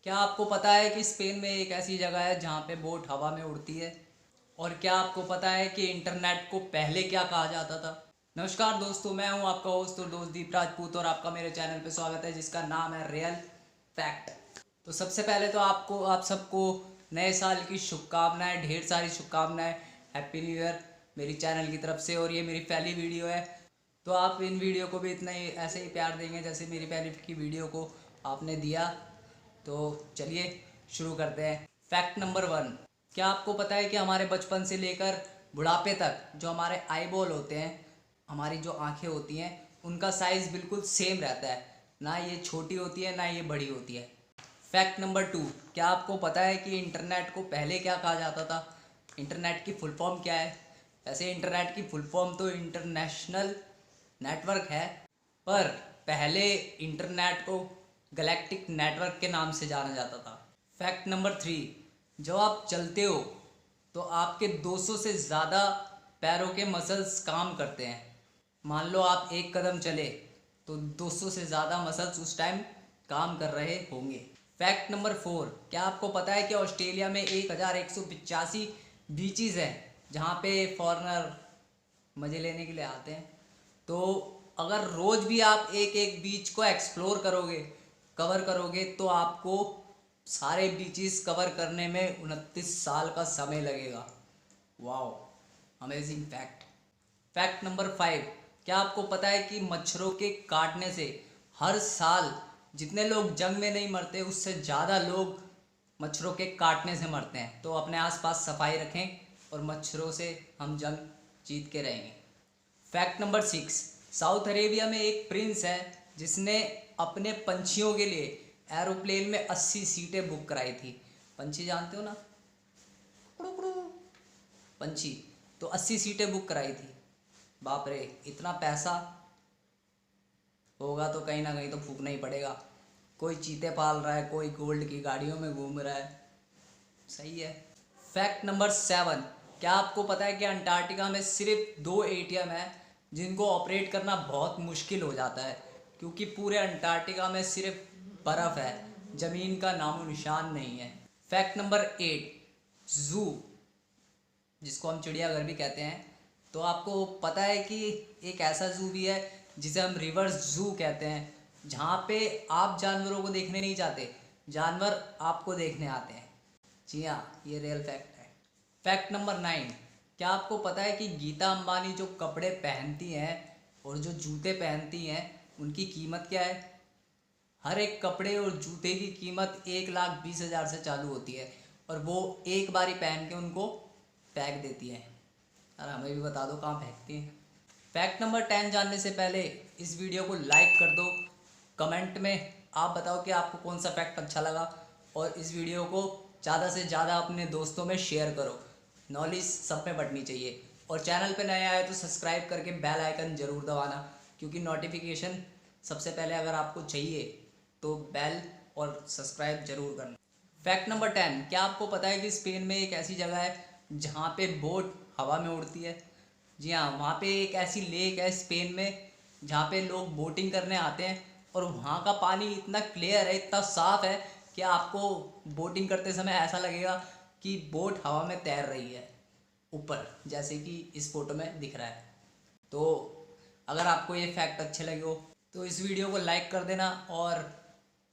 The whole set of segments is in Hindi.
क्या आपको पता है कि स्पेन में एक ऐसी जगह है जहाँ पे बोट हवा में उड़ती है? और क्या आपको पता है कि इंटरनेट को पहले क्या कहा जाता था? नमस्कार दोस्तों, मैं हूँ आपका होस्ट और दोस्त दीप राजपूत और आपका मेरे चैनल पे स्वागत है जिसका नाम है रियल फैक्ट। तो सबसे पहले तो आप सबको नए साल की शुभकामनाएं, ढेर सारी शुभकामनाएं। हैप्पी न्यू ईयर मेरी चैनल की तरफ से। और ये मेरी पहली वीडियो है, तो आप इन वीडियो को भी इतना ही ऐसे ही प्यार देंगे जैसे मेरी पहली की वीडियो को आपने दिया। तो चलिए शुरू करते हैं। फैक्ट नंबर 1, क्या आपको पता है कि हमारे बचपन से लेकर बुढ़ापे तक जो हमारे आई बॉल होते हैं, हमारी जो आंखें होती हैं, उनका साइज़ बिल्कुल सेम रहता है। ना ये छोटी होती है ना ये बड़ी होती है। फैक्ट नंबर 2, क्या आपको पता है कि इंटरनेट को पहले क्या कहा जाता था? इंटरनेट की फुल फॉर्म क्या है? वैसे इंटरनेट की फुल फॉर्म तो इंटरनेशनल नेटवर्क है, पर पहले इंटरनेट को गैलेक्टिक नेटवर्क के नाम से जाना जाता था। फैक्ट नंबर 3, जब आप चलते हो तो आपके 200 से ज़्यादा पैरों के मसल्स काम करते हैं। मान लो आप एक कदम चले तो 200 से ज़्यादा मसल्स उस टाइम काम कर रहे होंगे। फैक्ट नंबर 4, क्या आपको पता है कि ऑस्ट्रेलिया में 1185 बीचेस हैं जहाँ पे फॉरेनर मज़े लेने के लिए आते हैं? तो अगर रोज़ भी आप एक एक बीच को एक्सप्लोर करोगे, कवर करोगे, तो आपको सारे बीचेस कवर करने में 29 साल का समय लगेगा। Wow, amazing fact. Fact number 5, क्या आपको पता है कि मच्छरों के काटने से हर साल जितने लोग जंग में नहीं मरते उससे ज़्यादा लोग मच्छरों के काटने से मरते हैं? तो अपने आसपास सफाई रखें और मच्छरों से हम जंग जीत के रहेंगे। फैक्ट नंबर 6, साउथ अरेबिया में एक प्रिंस है जिसने अपने पंछियों के लिए एरोप्लेन में 80 सीटें बुक कराई थी। पंछी जानते हो ना, पंछी, तो 80 सीटें बुक कराई थी। बाप रे, इतना पैसा होगा तो कहीं ना कहीं तो फूकना ही पड़ेगा। कोई चीते पाल रहा है, कोई गोल्ड की गाड़ियों में घूम रहा है। सही है। फैक्ट नंबर 7, क्या आपको पता है कि अंटार्कटिका में सिर्फ 2 एटीएम है जिनको ऑपरेट करना बहुत मुश्किल हो जाता है, क्योंकि पूरे अंटार्कटिका में सिर्फ बर्फ़ है, ज़मीन का नामो निशान नहीं है। फैक्ट नंबर 8, जू, जिसको हम चिड़ियाघर भी कहते हैं, तो आपको पता है कि एक ऐसा जू भी है जिसे हम रिवर्स जू कहते हैं, जहाँ पे आप जानवरों को देखने नहीं जाते, जानवर आपको देखने आते हैं। जी हाँ, ये रियल फैक्ट है। फैक्ट नंबर 9, क्या आपको पता है कि गीता अंबानी जो कपड़े पहनती हैं और जो जूते पहनती हैं उनकी कीमत क्या है? हर एक कपड़े और जूते की कीमत 1,20,000 से चालू होती है और वो एक बारी पहन के उनको फेंक देती है। यार हमें भी बता दो कहाँ फेंकती हैं। फैक्ट नंबर 10 जानने से पहले इस वीडियो को लाइक कर दो। कमेंट में आप बताओ कि आपको कौन सा फैक्ट अच्छा लगा और इस वीडियो को ज़्यादा से ज़्यादा अपने दोस्तों में शेयर करो। नॉलेज सब में बंटनी चाहिए। और चैनल पे नए आए तो सब्सक्राइब करके बेल आइकन ज़रूर दबाना, क्योंकि नोटिफिकेशन सबसे पहले अगर आपको चाहिए तो बेल और सब्सक्राइब जरूर करना। फैक्ट नंबर 10, क्या आपको पता है कि स्पेन में एक ऐसी जगह है जहाँ पे बोट हवा में उड़ती है? जी हाँ, वहाँ पे एक ऐसी लेक है स्पेन में जहाँ पे लोग बोटिंग करने आते हैं और वहाँ का पानी इतना क्लियर है, इतना साफ़ है कि आपको बोटिंग करते समय ऐसा लगेगा कि बोट हवा में तैर रही है ऊपर, जैसे कि इस फोटो में दिख रहा है। तो अगर आपको ये फैक्ट अच्छे लगे हो तो इस वीडियो को लाइक कर देना और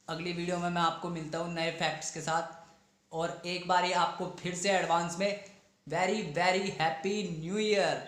अगली वीडियो में मैं आपको मिलता हूँ नए फैक्ट्स के साथ। और एक बारी आपको फिर से एडवांस में very very happy new year.